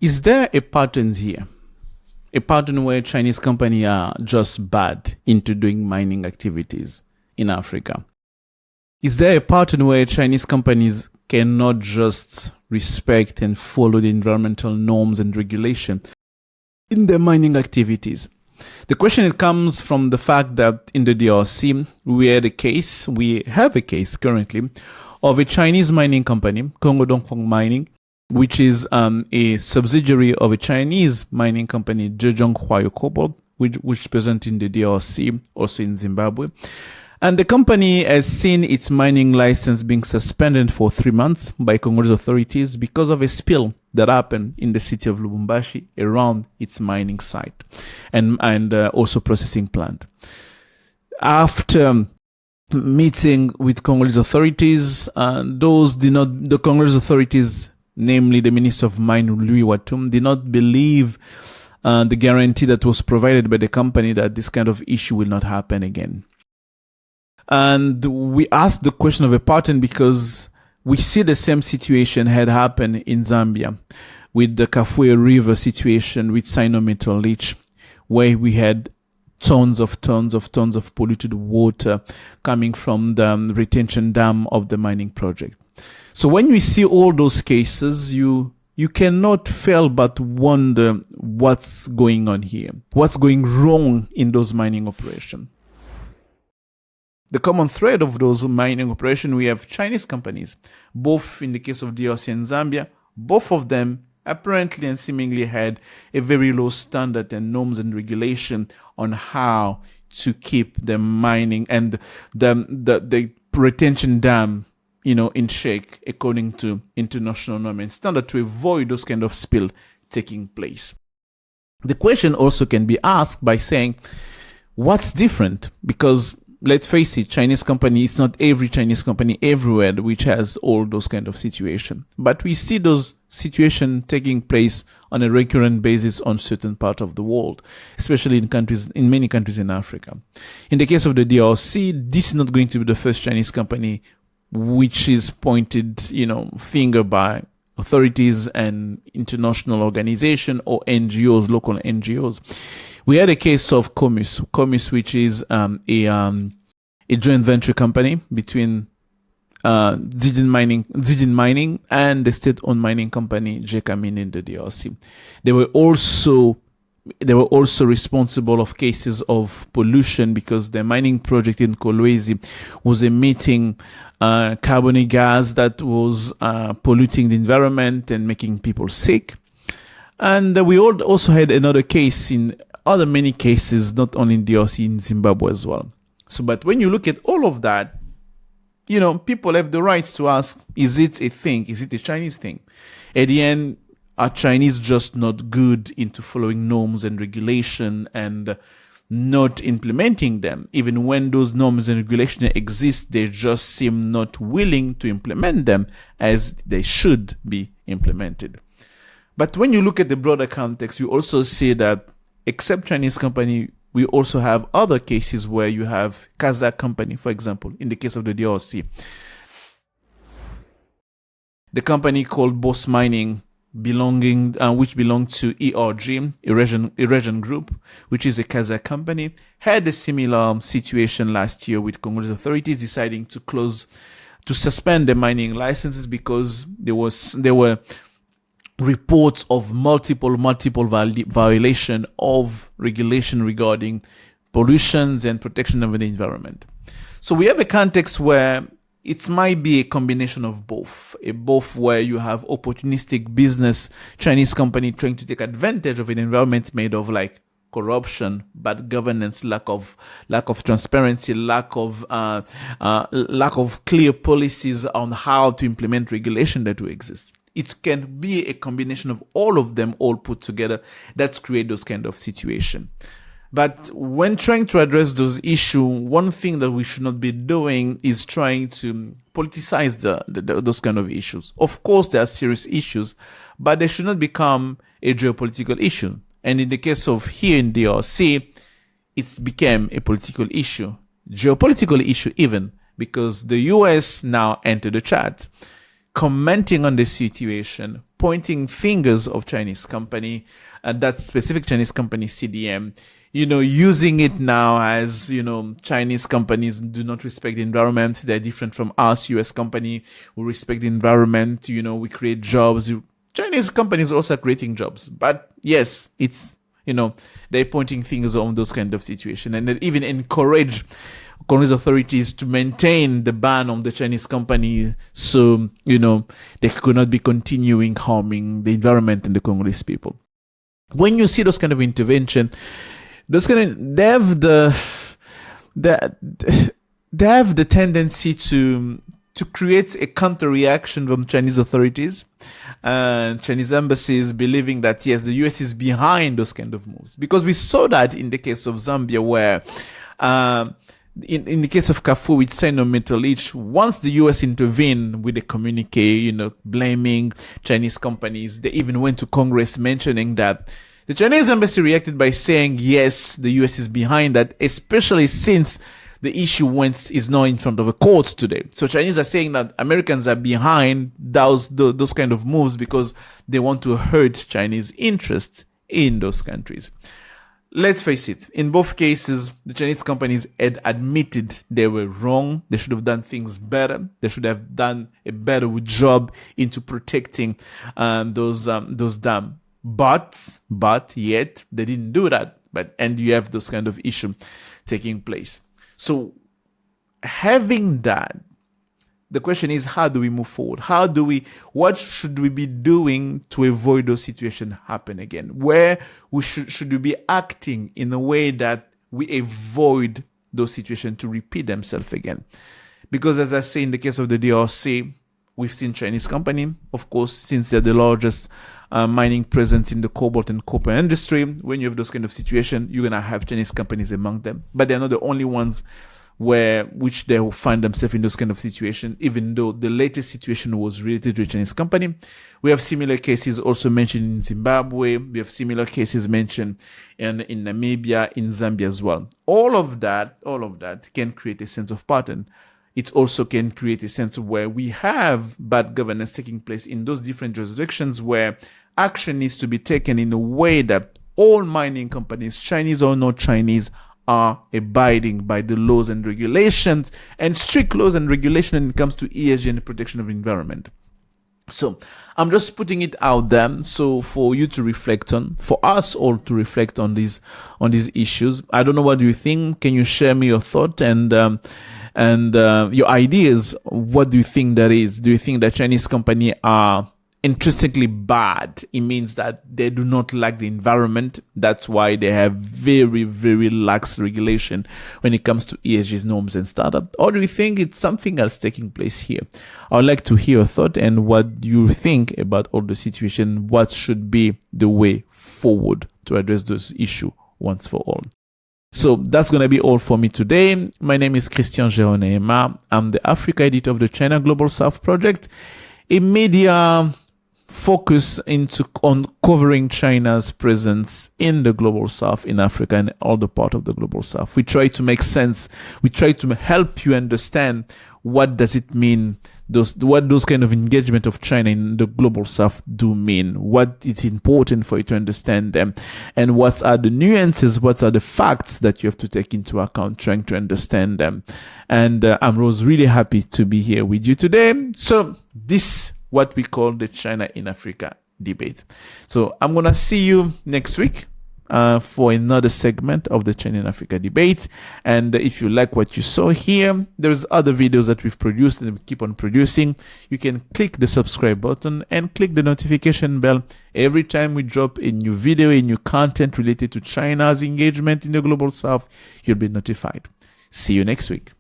Is there a pattern here? A pattern where Chinese companies are just bad into doing mining activities in Africa? Is there a pattern where Chinese companies cannot just respect and follow the environmental norms and regulation in their mining activities? The question comes from the fact that in the DRC, we have a case currently of a Chinese mining company, Congo Dongfang Mining, which is a subsidiary of a Chinese mining company, Huayou Cobalt, which is present in the DRC, also in Zimbabwe. And the company has seen its mining license being suspended for 3 months by Congolese authorities because of a spill that happened in the city of Lubumbashi around its mining site and also processing plant. After meeting with Congolese authorities, the Congolese authorities, namely the Minister of Mine, Louis Watum, did not believe the guarantee that was provided by the company that this kind of issue will not happen again. And we asked the question of a pattern because we see the same situation had happened in Zambia with the Kafue River situation with cyanometal leach, where we had tons of polluted water coming from the retention dam of the mining project. So when we see all those cases, you cannot fail but wonder what's going on here. What's going wrong in those mining operations? The common thread of those mining operations, we have Chinese companies, both in the case of DRC and Zambia. Both of them apparently and seemingly had a very low standard and norms and regulation on how to keep the mining and the retention dam, in check according to international norm and standard to avoid those kind of spill taking place. The question also can be asked by saying, what's different? Because let's face it, Chinese company, it's not every Chinese company everywhere which has all those kind of situations. But we see those situations taking place on a recurrent basis on certain parts of the world, especially in many countries in Africa. In the case of the DRC, this is not going to be the first Chinese company which is pointed, finger by authorities and international organizations or NGOs, local NGOs. We had a case of Comis, which is a joint venture company between Zijin Mining and the state-owned mining company Jekamin in the DRC. They were also responsible of cases of pollution because the mining project in Kolwezi was emitting carbonic gas that was polluting the environment and making people sick. And we also had another case in other many cases, not only in DRC, in Zimbabwe as well. So, but when you look at all of that, people have the rights to ask, is it a thing? Is it a Chinese thing? At the end, are Chinese just not good into following norms and regulation and not implementing them? Even when those norms and regulations exist, they just seem not willing to implement them as they should be implemented. But when you look at the broader context, you also see that except Chinese company, we also have other cases where you have Kazakh company, for example, in the case of the DRC. The company called Boss Mining, which belonged to ERG, Eurasian Group, which is a Kazakh company, had a similar situation last year with Congolese authorities deciding to suspend the mining licenses because there were reports of multiple violation of regulation regarding pollutions and protection of the environment. So we have a context where it might be a combination of both where you have opportunistic business, Chinese company trying to take advantage of an environment made of like corruption, bad governance, lack of transparency, lack of clear policies on how to implement regulation that will exist. It can be a combination of all of them all put together that create those kind of situation. But when trying to address those issues, one thing that we should not be doing is trying to politicize those kind of issues. Of course, there are serious issues, but they should not become a geopolitical issue. And in the case of here in DRC, it became a political issue, geopolitical issue even, because the US now entered the chat, commenting on the situation, pointing fingers of Chinese company, that specific Chinese company, CDM, using it now as, Chinese companies do not respect the environment. They're different from us, US company, who respect the environment. We create jobs. Chinese companies also are creating jobs. But yes, it's, they're pointing fingers on those kind of situations, and they even encourage Congolese authorities to maintain the ban on the Chinese companies, so they could not be continuing harming the environment and the Congolese people. When you see those kind of intervention, they have the tendency to create a counter reaction from Chinese authorities and Chinese embassies, believing that yes, the US is behind those kind of moves, because we saw that in the case of Zambia, where in the case of Kafue with Sino-Metal Each, once the US intervened with a communique, blaming Chinese companies, they even went to Congress mentioning that. The Chinese embassy reacted by saying, yes, the US is behind that, especially since the issue is now in front of a court today. So Chinese are saying that Americans are behind those kind of moves because they want to hurt Chinese interests in those countries. Let's face it, in both cases, the Chinese companies had admitted they were wrong. They should have done things better. They should have done a better job into protecting those dams. But yet they didn't do that. And you have those kind of issue taking place. So having that, the question is, how do we move forward? What should we be doing to avoid those situations happen again? Where should we be acting in a way that we avoid those situations to repeat themselves again? Because as I say, in the case of the DRC, we've seen Chinese company, of course, since they're the largest mining presence in the cobalt and copper industry. When you have those kind of situations, you're going to have Chinese companies among them. But they're not the only ones which they will find themselves in those kind of situations, even though the latest situation was related to a Chinese company. We have similar cases also mentioned in Zimbabwe. We have similar cases mentioned in Namibia, in Zambia as well. All of that can create a sense of pattern. It also can create a sense of where we have bad governance taking place in those different jurisdictions, where action needs to be taken in a way that all mining companies, Chinese or not Chinese, are abiding by the laws and regulations, and strict laws and regulations when it comes to ESG and the protection of the environment. So I'm just putting it out there, so for you to reflect on, for us all to reflect on these issues. I don't know, what do you think? Can you share me your thought and your ideas? What do you think that is? Do you think that Chinese companies are intrinsically bad? It means that they do not like the environment. That's why they have very, very lax regulation when it comes to ESG norms and startup. Or do you think it's something else taking place here? I would like to hear your thought and what you think about all the situation. What should be the way forward to address those issues once for all? So that's going to be all for me today. My name is Christian-Geraud Neema. I'm the Africa editor of the China Global South Project, a media focus on covering China's presence in the Global South, in Africa and all the part of the Global South. We try to make sense. We try to help you understand what does it mean, what those kind of engagement of China in the Global South do mean, what is important for you to understand them, and what are the nuances, what are the facts that you have to take into account trying to understand them. And I was really happy to be here with you today. So this what we call the China in Africa debate. So I'm going to see you next week for another segment of the China in Africa debate. And if you like what you saw here, there's other videos that we've produced and we keep on producing. You can click the subscribe button and click the notification bell. Every time we drop a new video, a new content related to China's engagement in the Global South, you'll be notified. See you next week.